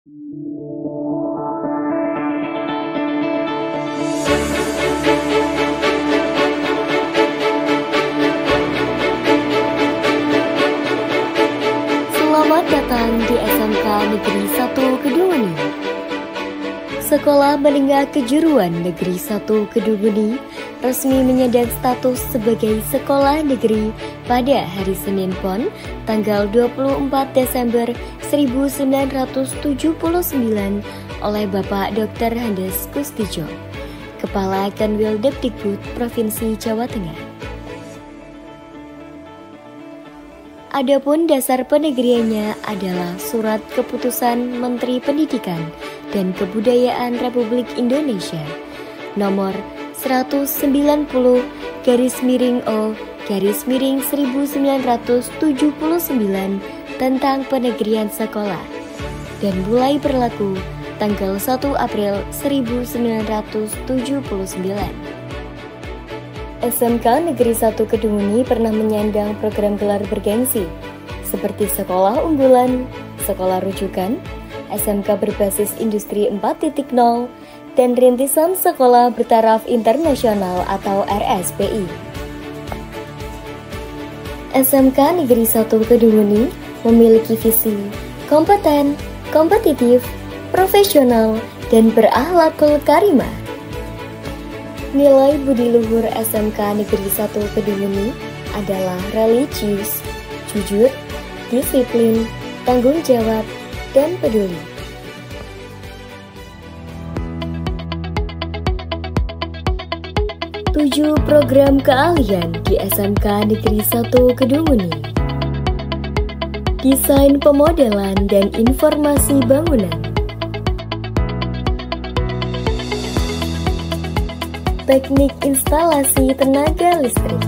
Selamat datang di SMK Negeri 1 Kedunguni. Sekolah Menengah Kejuruan Negeri 1 Kedunguni resmi menyandang status sebagai sekolah negeri pada hari Senin Pon, tanggal 24 Desember 1979 oleh Bapak Dr. Handes Kustijo, Kepala Kanwil Depdikbud Provinsi Jawa Tengah. Adapun dasar penegriannya adalah Surat Keputusan Menteri Pendidikan dan Kebudayaan Republik Indonesia nomor 190-O/1979 tentang penegrian sekolah dan mulai berlaku tanggal 1 April 1979. SMK Negeri 1 Kedunguni pernah menyandang program gelar bergengsi seperti Sekolah Unggulan, Sekolah Rujukan, SMK Berbasis Industri 4.0, dan Rintisan Sekolah Bertaraf Internasional atau RSPI. SMK Negeri 1 Kedunguni memiliki visi kompeten, kompetitif, profesional, dan berakhlakul karimah. Nilai budi luhur SMK Negeri 1 Kedunguni adalah religius, jujur, disiplin, tanggung jawab, dan peduli. Tujuh program keahlian di SMK Negeri 1 Kedunguni. Desain pemodelan dan informasi bangunan. Teknik instalasi tenaga listrik.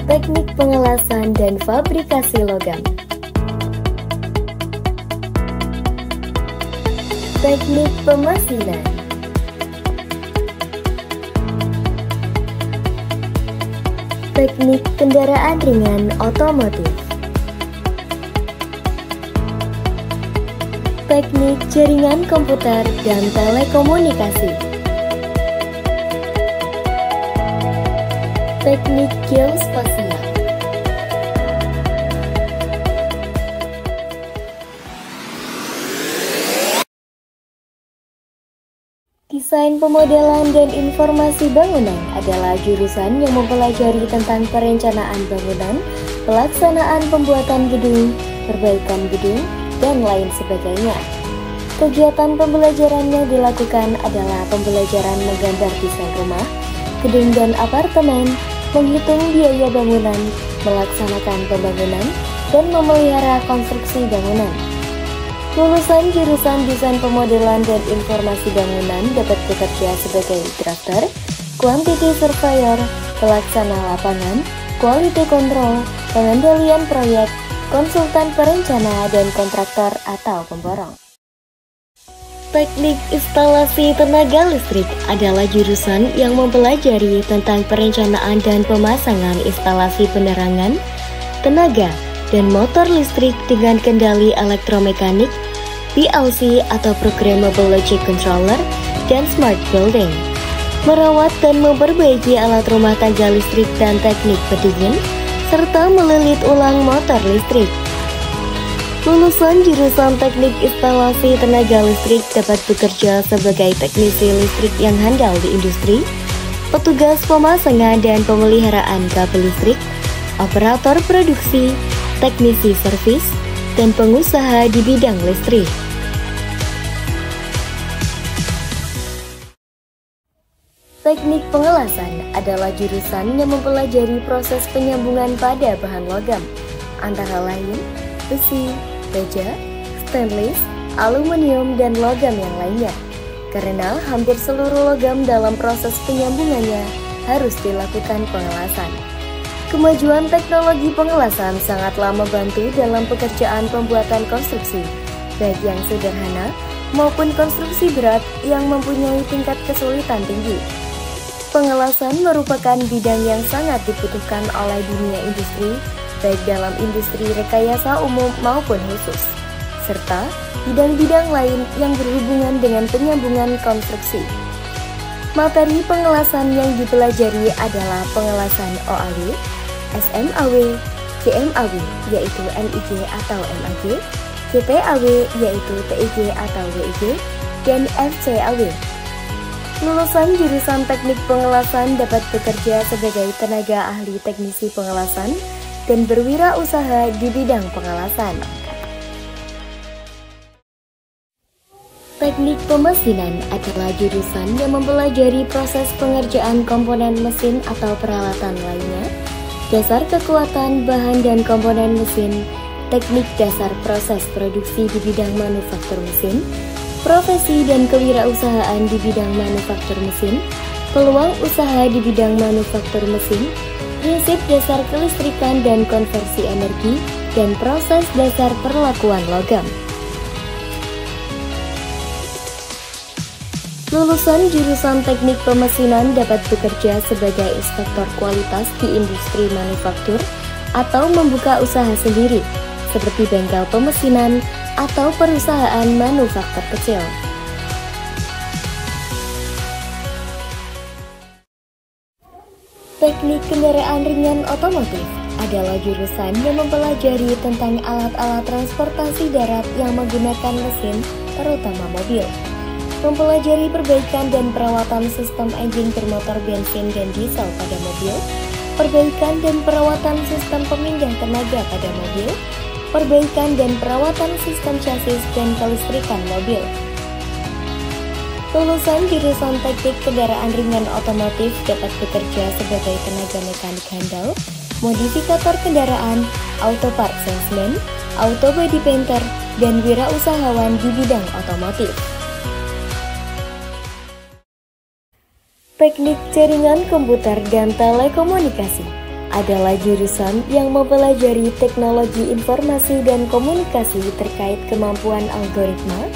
Teknik pengelasan dan fabrikasi logam. Teknik pemasinan. Teknik kendaraan ringan otomotif. Teknik jaringan komputer dan telekomunikasi. Teknik geospasial. Desain pemodelan dan informasi bangunan adalah jurusan yang mempelajari tentang perencanaan bangunan, pelaksanaan pembuatan gedung, perbaikan gedung, dan lain sebagainya. Kegiatan pembelajarannya dilakukan adalah pembelajaran menggambar desain rumah, gedung dan apartemen, menghitung biaya bangunan, melaksanakan pembangunan, dan memelihara konstruksi bangunan. Lulusan jurusan desain pemodelan dan informasi bangunan dapat bekerja sebagai drafter, quantity surveyor, pelaksana lapangan, quality control, pengendalian proyek, konsultan perencana, dan kontraktor atau pemborong. Teknik instalasi tenaga listrik adalah jurusan yang mempelajari tentang perencanaan dan pemasangan instalasi penerangan, tenaga, dan motor listrik dengan kendali elektromekanik, PLC atau Programmable Logic Controller, dan Smart Building. Merawat dan memperbaiki alat rumah tangga listrik dan teknik pendingin, serta melilit ulang motor listrik. Lulusan jurusan teknik instalasi tenaga listrik dapat bekerja sebagai teknisi listrik yang handal di industri, petugas pemasangan dan pemeliharaan kabel listrik, operator produksi, teknisi servis, dan pengusaha di bidang listrik. Teknik pengelasan adalah jurusan yang mempelajari proses penyambungan pada bahan logam, antara lain besi, baja, stainless, aluminium, dan logam yang lainnya. Karena hampir seluruh logam dalam proses penyambungannya harus dilakukan pengelasan. Kemajuan teknologi pengelasan sangatlah membantu dalam pekerjaan pembuatan konstruksi, baik yang sederhana maupun konstruksi berat yang mempunyai tingkat kesulitan tinggi. Pengelasan merupakan bidang yang sangat dibutuhkan oleh dunia industri baik dalam industri rekayasa umum maupun khusus, serta bidang-bidang lain yang berhubungan dengan penyambungan konstruksi. Materi pengelasan yang dipelajari adalah pengelasan OAW, SMAW, GMAW yaitu MIG atau MAG, GTAW yaitu TIG atau WIG, dan FCAW. Lulusan jurusan teknik pengelasan dapat bekerja sebagai tenaga ahli teknisi pengelasan dan berwirausaha di bidang pengelasan. Teknik pemesinan adalah jurusan yang mempelajari proses pengerjaan komponen mesin atau peralatan lainnya, dasar kekuatan bahan dan komponen mesin, teknik dasar proses produksi di bidang manufaktur mesin, profesi dan kewirausahaan di bidang manufaktur mesin, peluang usaha di bidang manufaktur mesin, prinsip dasar kelistrikan dan konversi energi, dan proses dasar perlakuan logam. Lulusan jurusan teknik pemesinan dapat bekerja sebagai inspektor kualitas di industri manufaktur atau membuka usaha sendiri, seperti bengkel pemesinan atau perusahaan manufaktur kecil. Teknik kendaraan ringan otomotif adalah jurusan yang mempelajari tentang alat-alat transportasi darat yang menggunakan mesin, terutama mobil. Mempelajari perbaikan dan perawatan sistem engine bermotor bensin dan diesel pada mobil, perbaikan dan perawatan sistem pemindah tenaga pada mobil, perbaikan dan perawatan sistem chassis dan kelistrikan mobil. Lulusan jurusan teknik kendaraan ringan otomotif dapat bekerja sebagai tenaga mekanik handal, modifikator kendaraan, auto part salesman, auto body painter, dan wirausahawan di bidang otomotif. Teknik jaringan komputer dan telekomunikasi adalah jurusan yang mempelajari teknologi informasi dan komunikasi terkait kemampuan algoritma,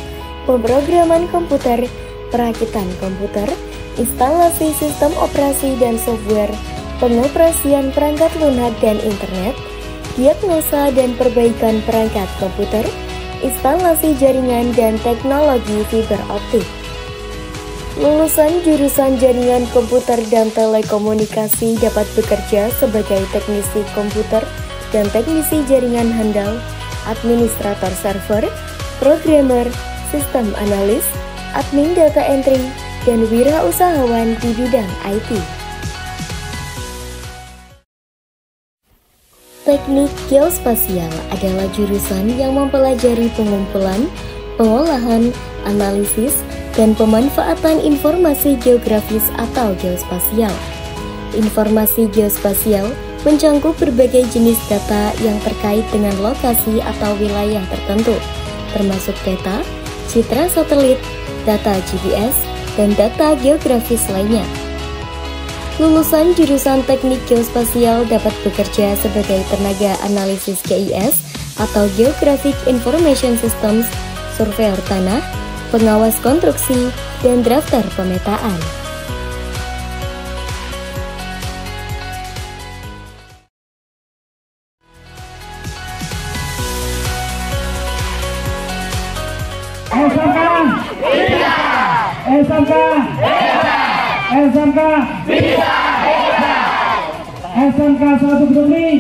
pemrograman komputer, perakitan komputer, instalasi sistem operasi dan software, pengoperasian perangkat lunak dan internet, diagnosa dan perbaikan perangkat komputer, instalasi jaringan dan teknologi fiber optik. Lulusan jurusan jaringan komputer dan telekomunikasi dapat bekerja sebagai teknisi komputer dan teknisi jaringan handal, administrator server, programmer, sistem analis, admin data entry, dan wirausahawan di bidang IT. Teknik geospasial adalah jurusan yang mempelajari pengumpulan, pengolahan, analisis, dan pemanfaatan informasi geografis atau geospasial. Informasi geospasial mencangkup berbagai jenis data yang terkait dengan lokasi atau wilayah tertentu, termasuk peta, citra satelit, data GPS, dan data geografis lainnya. Lulusan jurusan teknik geospasial dapat bekerja sebagai tenaga analisis GIS atau Geographic Information Systems, surveyor tanah, pengawas konstruksi, dan drafter pemetaan. SMK bisa, SMK bisa, SMK bisa, SMK 1 Gedung Nih.